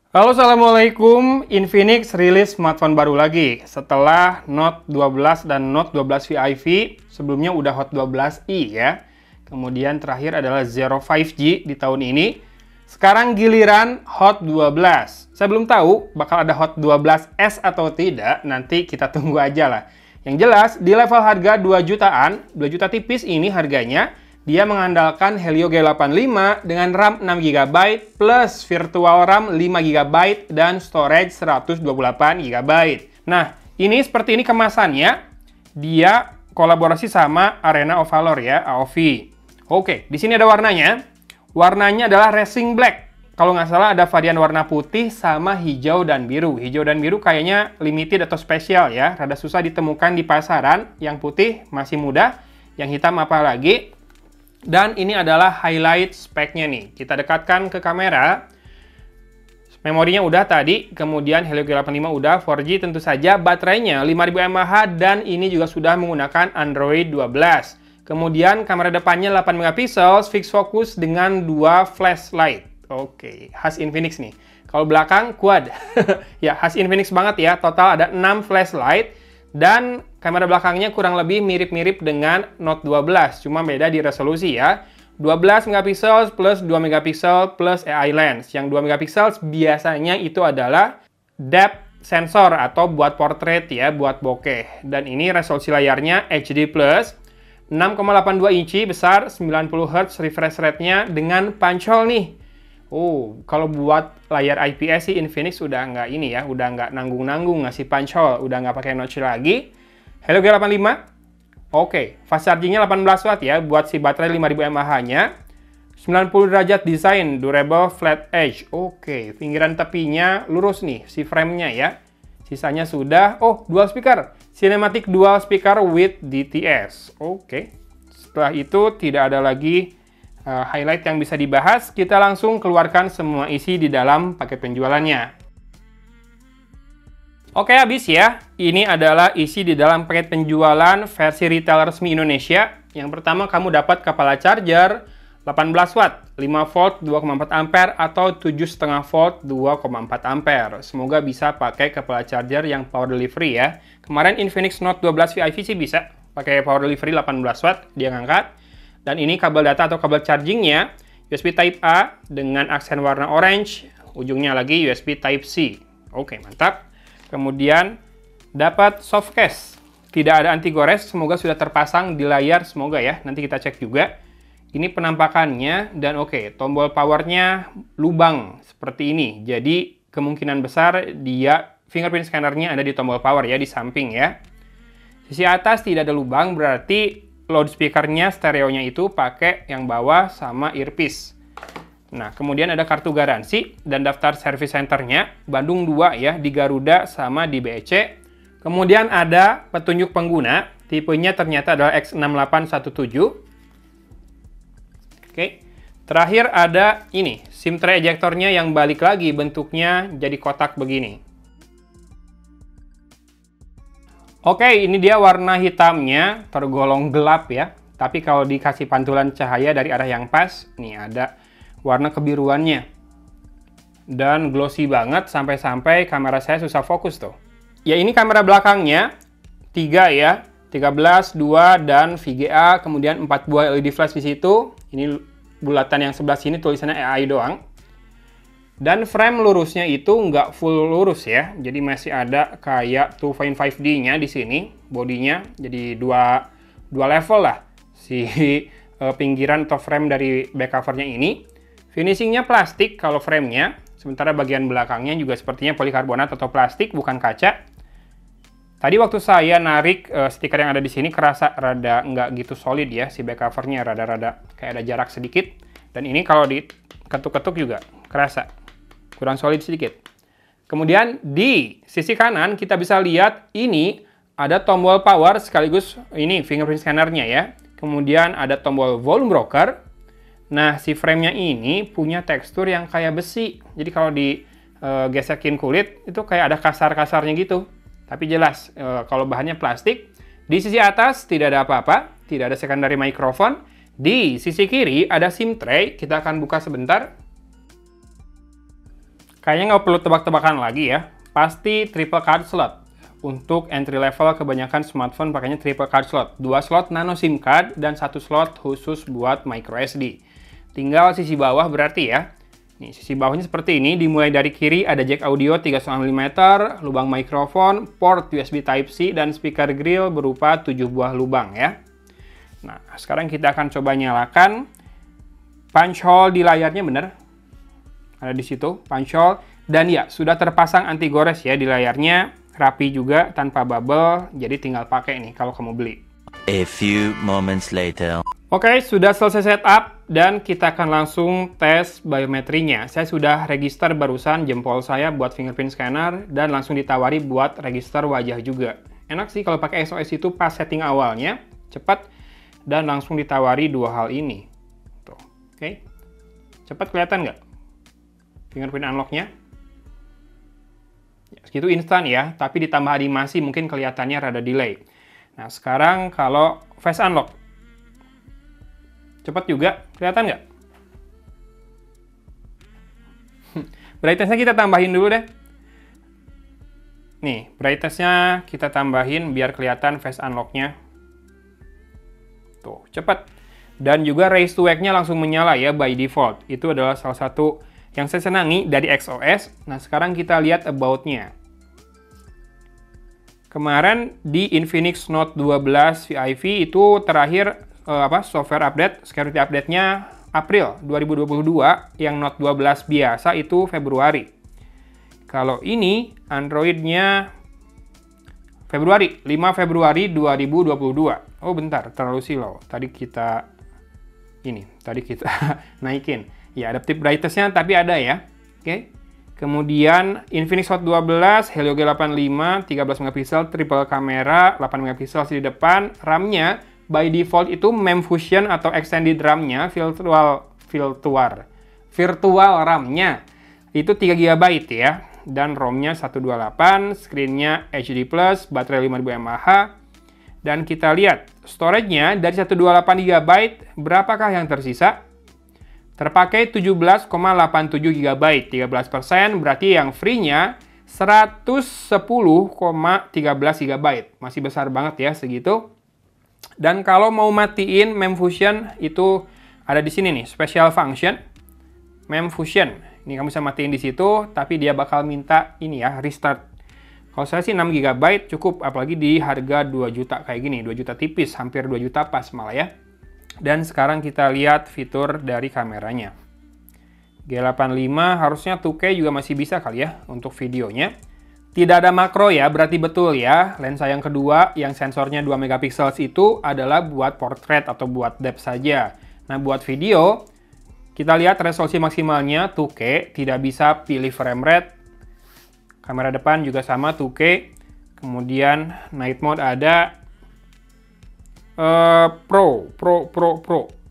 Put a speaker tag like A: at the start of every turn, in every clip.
A: Halo, Assalamualaikum. Infinix rilis smartphone baru lagi. Setelah Note 12 dan Note 12 VIV, sebelumnya udah Hot 12i ya. Kemudian terakhir adalah Zero 5G di tahun ini. Sekarang giliran Hot 12. Saya belum tahu bakal ada Hot 12S atau tidak, nanti kita tunggu aja lah. Yang jelas, di level harga 2 jutaan, 2 juta tipis ini harganya, dia mengandalkan Helio G85 dengan RAM 6GB plus virtual RAM 5GB dan storage 128GB. Nah, ini seperti ini kemasannya. Dia kolaborasi sama Arena of Valor ya, AOV. Oke, di sini ada warnanya. Warnanya adalah Racing Black. Kalau nggak salah ada varian warna putih sama hijau dan biru. Hijau dan biru kayaknya limited atau spesial ya. Rada susah ditemukan di pasaran. Yang putih masih mudah. Yang hitam apalagi. Dan ini adalah highlight speknya nih. Kita dekatkan ke kamera. Memorinya udah tadi, kemudian Helio G85 udah, 4G tentu saja. Baterainya 5000 mAh dan ini juga sudah menggunakan Android 12. Kemudian kamera depannya 8 megapiksel, fixed focus dengan 2 flashlight. Oke, khas Infinix nih. Kalau belakang quad. Ya, khas Infinix banget ya. Total ada 6 flashlight. Dan kamera belakangnya kurang lebih mirip-mirip dengan Note 12, cuma beda di resolusi ya. 12 megapiksel plus 2 megapiksel plus AI lens. Yang 2 megapiksel biasanya itu adalah depth sensor atau buat portrait ya, buat bokeh. Dan ini resolusi layarnya HD+, 6,82 inci besar, 90 Hz refresh rate-nya dengan pancol nih. Oh, kalau buat layar IPS sih Infinix udah nggak ini ya, udah nggak nanggung-nanggung ngasih pancol, udah nggak pakai notch lagi. Helio G85, oke, fast chargingnya 18 watt ya, buat si baterai 5000 mAh-nya. 90 derajat desain, durable flat edge. Oke, pinggiran tepinya lurus nih, si frame-nya ya. Sisanya sudah, dual speaker. Cinematic dual speaker with DTS. Oke, setelah itu tidak ada lagi highlight yang bisa dibahas, kita langsung keluarkan semua isi di dalam paket penjualannya. Oke, habis ya. Ini adalah isi di dalam paket penjualan versi retail resmi Indonesia. Yang pertama, kamu dapat kepala charger 18 watt, 5 volt 2,4 ampere atau 7,5 volt 2,4 ampere. Semoga bisa pakai kepala charger yang power delivery ya. Kemarin Infinix Note 12 VIV sih bisa pakai power delivery 18 watt, dia ngangkat. Dan ini kabel data atau kabel chargingnya USB Type A dengan aksen warna orange, ujungnya lagi USB Type C. Oke, mantap. Kemudian dapat soft case, tidak ada anti gores, semoga sudah terpasang di layar, semoga ya. Nanti kita cek juga. Ini penampakannya dan oke, tombol powernya lubang seperti ini. Jadi kemungkinan besar dia fingerprint scannernya ada di tombol power ya, di samping ya. Sisi atas tidak ada lubang, berarti loudspeaker-nya, stereonya itu pakai yang bawah sama earpiece. Nah, kemudian ada kartu garansi dan daftar service center-nya, Bandung 2 ya, di Garuda sama di BEC. Kemudian ada petunjuk pengguna, tipenya ternyata adalah X6817. Oke. Terakhir ada ini, SIM tray ejector-nya yang balik lagi bentuknya jadi kotak begini. Oke, ini dia warna hitamnya, tergolong gelap ya. Tapi kalau dikasih pantulan cahaya dari arah yang pas, nih ada warna kebiruannya. Dan glossy banget, sampai-sampai kamera saya susah fokus tuh. Ya, ini kamera belakangnya, 3 ya. 13, 2, dan VGA, kemudian 4 buah LED flash di situ. Ini bulatan yang sebelah sini tulisannya AI doang. Dan frame lurusnya itu nggak full lurus ya, jadi masih ada kayak 2.5D-nya di sini, bodinya, jadi dua level lah si pinggiran atau frame dari back covernya ini. Finishingnya plastik kalau framenya, sementara bagian belakangnya juga sepertinya polikarbonat atau plastik, bukan kaca. Tadi waktu saya narik stiker yang ada di sini kerasa rada nggak gitu solid ya, si back covernya rada-rada kayak ada jarak sedikit. Dan ini kalau diketuk-ketuk juga kerasa kurang solid sedikit. Kemudian di sisi kanan kita bisa lihat ini ada tombol power sekaligus ini fingerprint scanner-nya ya. Kemudian ada tombol volume rocker. Nah, si frame-nya ini punya tekstur yang kayak besi. Jadi kalau digesekin kulit itu kayak ada kasar-kasarnya gitu. Tapi jelas kalau bahannya plastik. Di sisi atas tidak ada apa-apa, tidak ada secondary microphone. Di sisi kiri ada SIM tray, kita akan buka sebentar. Kayaknya nggak perlu tebak-tebakan lagi ya. Pasti triple card slot. Untuk entry level kebanyakan smartphone pakainya triple card slot. 2 slot nano SIM card dan 1 slot khusus buat micro SD. Tinggal sisi bawah berarti ya. Nih, sisi bawahnya seperti ini. Dimulai dari kiri ada jack audio 3,5 mm, lubang mikrofon, port USB Type-C, dan speaker grill berupa 7 buah lubang ya. Nah, sekarang kita akan coba nyalakan. Punch hole di layarnya bener. Ada di situ, punch hole. Dan ya, sudah terpasang anti gores ya di layarnya. Rapi juga, tanpa bubble, jadi tinggal pakai nih kalau kamu beli.
B: A few moments later.
A: Oke, sudah selesai setup dan kita akan langsung tes biometrinya. Saya sudah register barusan jempol saya buat fingerprint scanner dan langsung ditawari buat register wajah juga. Enak sih kalau pakai SOS itu pas setting awalnya, cepat dan langsung ditawari dua hal ini. Tuh, oke. Cepat kelihatan nggak? Fingerprint unlock-nya. Ya, segitu instan ya, tapi ditambah animasi mungkin kelihatannya rada delay. Nah, sekarang kalau face unlock. Cepat juga, kelihatan nggak? Brightness-nya kita tambahin dulu deh. Nih, brightness-nya kita tambahin biar kelihatan face unlock-nya. Tuh, cepat. Dan juga raise to wake-nya langsung menyala ya by default. Itu adalah salah satu yang saya senangi dari XOS. Nah, sekarang kita lihat about-nya. Kemarin di Infinix Note 12 VIV itu terakhir software update, security update-nya April 2022, yang Note 12 biasa itu Februari. Kalau ini Android-nya Februari, 5 Februari 2022. Oh bentar, terlalu silau. Tadi kita naikin. Ya, adaptive brightness-nya tapi ada ya. Oke. Kemudian Infinix Hot 12, Helio G85, 13 megapiksel, triple kamera, 8 megapiksel di depan. RAM-nya by default itu MEMS Fusion atau extended RAM-nya, virtual RAM-nya itu 3 GB ya. Dan ROM-nya 128, screen-nya HD+, baterai 5000 mAh. Dan kita lihat storage-nya dari 128 GB, berapakah yang tersisa? Terpakai 17,87 GB, 13%, berarti yang free-nya 110,13 GB. Masih besar banget ya segitu. Dan kalau mau matiin MEMS Fusion itu ada di sini nih, special function MEMS Fusion. Ini kamu bisa matiin di situ, tapi dia bakal minta ini ya, restart. Kalau saya sih 6 GB cukup, apalagi di harga 2 juta kayak gini, 2 juta tipis, hampir 2 juta pas malah ya. Dan sekarang kita lihat fitur dari kameranya. G85 harusnya 2K juga masih bisa kali ya untuk videonya. Tidak ada makro ya, berarti betul ya. Lensa yang kedua yang sensornya 2 megapiksel itu adalah buat portrait atau buat depth saja. Nah, buat video kita lihat resolusi maksimalnya 2K, tidak bisa pilih frame rate. Kamera depan juga sama 2K. Kemudian night mode ada. Pro.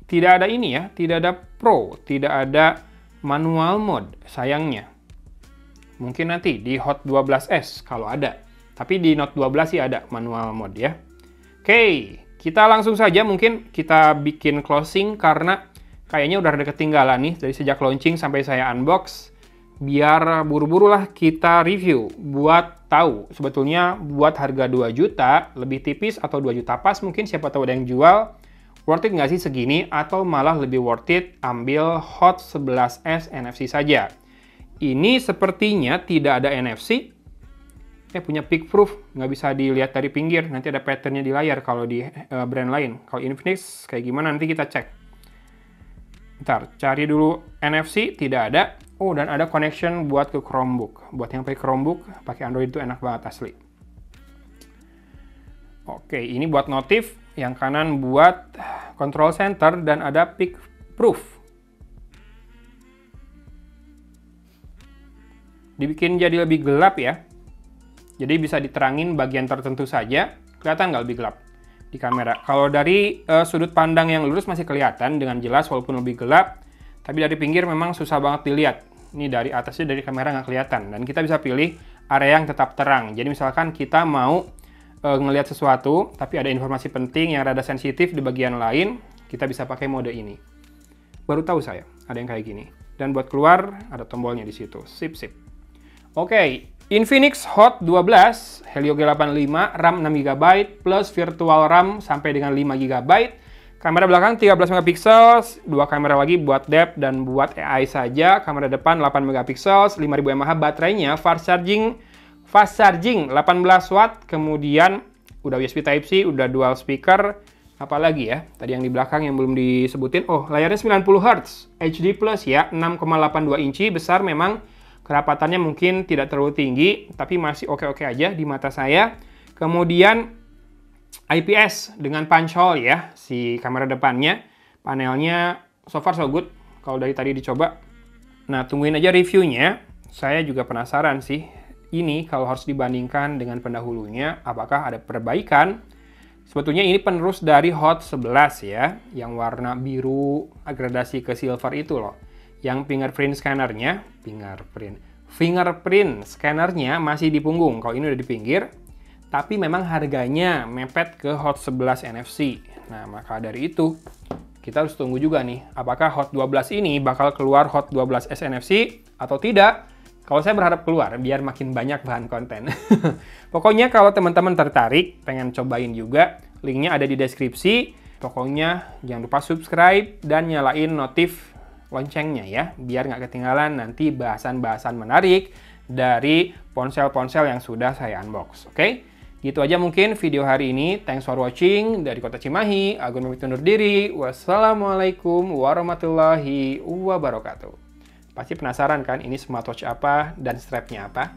A: Tidak ada ini ya, tidak ada Pro, tidak ada manual mode, sayangnya. Mungkin nanti di Hot 12S kalau ada. Tapi di Note 12 sih ada manual mode ya. Oke, kita langsung saja mungkin kita bikin closing karena kayaknya udah ada ketinggalan nih dari sejak launching sampai saya unbox. Biar buru-buru lah kita review buat tahu sebetulnya buat harga 2 juta lebih tipis atau 2 juta pas mungkin siapa tahu ada yang jual. Worth it nggak sih segini atau malah lebih worth it ambil Hot 11S NFC saja. Ini sepertinya tidak ada NFC. Punya peak proof, nggak bisa dilihat dari pinggir. Nanti ada patternnya di layar kalau di brand lain. Kalau Infinix kayak gimana nanti kita cek. Ntar cari dulu NFC, tidak ada. Oh, dan ada connection buat ke Chromebook. Buat yang pakai Chromebook, pakai Android itu enak banget asli. Oke, ini buat notif. Yang kanan buat control center dan ada peak proof. Dibikin jadi lebih gelap ya. Jadi bisa diterangin bagian tertentu saja. Kelihatan nggak lebih gelap di kamera? Kalau dari sudut pandang yang lurus masih kelihatan dengan jelas walaupun lebih gelap. Tapi dari pinggir memang susah banget dilihat. Ini dari atasnya dari kamera nggak kelihatan. Dan kita bisa pilih area yang tetap terang. Jadi misalkan kita mau ngelihat sesuatu, tapi ada informasi penting yang rada sensitif di bagian lain, kita bisa pakai mode ini. Baru tahu saya, ada yang kayak gini. Dan buat keluar, ada tombolnya di situ. Sip, sip. Oke, Infinix Hot 12 Helio G85, RAM 6GB plus virtual RAM sampai dengan 5GB. Kamera belakang 13 megapiksel, 2 kamera lagi buat depth dan buat AI saja. Kamera depan 8 megapiksel, 5000 mAh, baterainya fast charging 18 watt, kemudian udah USB Type-C, udah dual speaker, apalagi ya, tadi yang di belakang yang belum disebutin, oh layarnya 90 Hz, HD Plus ya, 6,82 inci, besar memang, kerapatannya mungkin tidak terlalu tinggi, tapi masih oke-oke aja di mata saya. Kemudian IPS dengan punch hole ya, si kamera depannya, panelnya so far so good, kalau dari tadi dicoba. Nah, tungguin aja reviewnya, saya juga penasaran sih, ini kalau harus dibandingkan dengan pendahulunya, apakah ada perbaikan? Sebetulnya ini penerus dari Hot 11 ya, yang warna biru gradasi ke silver itu loh. Yang fingerprint scannernya masih di punggung, kalau ini udah di pinggir. Tapi memang harganya mepet ke Hot 11 NFC. Nah, maka dari itu, kita harus tunggu juga nih, apakah Hot 12 ini bakal keluar Hot 12 SNFC atau tidak? Kalau saya berharap keluar, biar makin banyak bahan konten. Pokoknya kalau teman-teman tertarik, pengen cobain juga, linknya ada di deskripsi. Pokoknya jangan lupa subscribe dan nyalain notif loncengnya ya, biar nggak ketinggalan nanti bahasan-bahasan menarik dari ponsel-ponsel yang sudah saya unbox. Oke? Gitu aja mungkin video hari ini. Thanks for watching. Dari Kota Cimahi, Agun pamit undur diri. Wassalamualaikum warahmatullahi wabarakatuh. Pasti penasaran kan ini smartwatch apa dan strapnya apa?